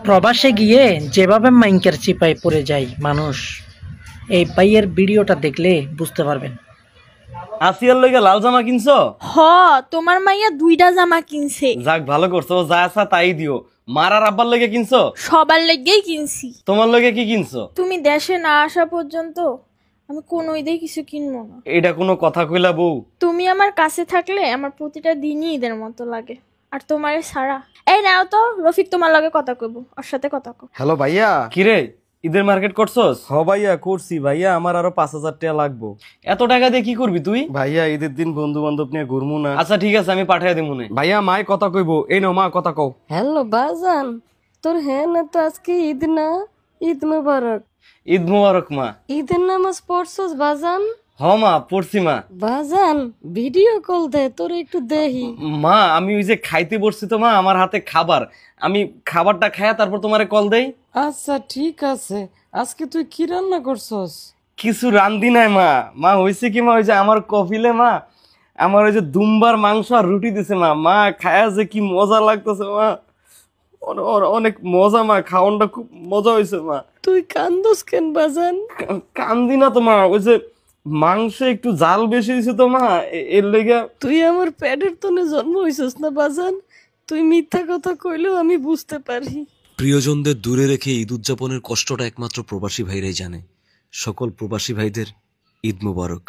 প্রবাসে গিয়ে যেভাবে মাইনকার চিপায় পড়ে যায় মানুষ, এই ভাইয়ের ভিডিওটা দেখলে বুঝতে পারবেন। আসিয়ার লইগে লাল জামা কিনছো? হ, তোমার মাইয়া 2টা জামা কিনছে। যাক ভালো করছো, যা আসা তাই দিও। মারার আব্বার লইগে কিনছো? সবার লাগেই কিনছি। তোমার লইগে কি কিনছো? তুমি দেশে না আসা পর্যন্ত আমি কোনো ঈদে কিছু কিনবো না। এটা কোনো কথা কইলা বউ? তুমি আমার কাছে থাকলে আমার প্রতিটা দিনই ঈদের মতো লাগে। আর তোমার সারা এই নাও তো, রফিক তোমার লগে কথা কইব, ওর সাথে কথা কও। হ্যালো ভাইয়া। কিরে, ঈদের মার্কেট করছস? হ ভাইয়া করছি ভাইয়া, আমার আরো 5,000 টাকা লাগবো। এত টাকা দিয়ে কি করবি তুই? ভাইয়া ঈদের দিন বন্ধু বান্ধব নিয়ে ঘুরবো না। আচ্ছা ঠিক আছে, আমি পাঠাই দিব মনে। ভাইয়া মায় কথা কইবো, এই নাও মা কথা কও। হ্যালো বাজান, তোর হ্যাঁ না তো আজকে ঈদ না? ঈদ মুবারক। ঈদ মুবারক মা। ঈদের নামাজ পড়ছস বাজান? হ মা, পড়ছি মা। বাজান ভিডিও কল দে, তোর একটু দেহি। মা আমি ওই যে খাইতে বসছি তো মা, আমার হাতে খাবার, আমি খাবারটা খায়া তারপর তোমারে কল দেই। আচ্ছা ঠিক আছে, আজকে তুই কি রান্না করছস? কিছু রান্ধি নাই মা। মা হয়েছে কি মা, ওই যে আমার কফিলে মা আমার ওই যে দুম্বার মাংস আর রুটি দিছে মা। মা খায়া যে কি মজা লাগতেছে মা, অনেক মজা মা, খাওয়ানটা খুব মজা হয়েছে মা। তুই কান্দোস কেন বাজান? কান্দি না তো মা, ওই যে মাংস একটু জাল বেশি দিছে তো মা, এর লেগে। তুই আমার পেটের তনে জন্ম হইছস না বাজান? তুই মিথ্যা কথা কইলেও আমি বুঝতে পারি। প্রিয়জনদের দূরে রেখে ঈদ উদযাপনের কষ্টটা একমাত্র প্রবাসী ভাইরাই জানে। সকল প্রবাসী ভাইদের ঈদ মুবারক।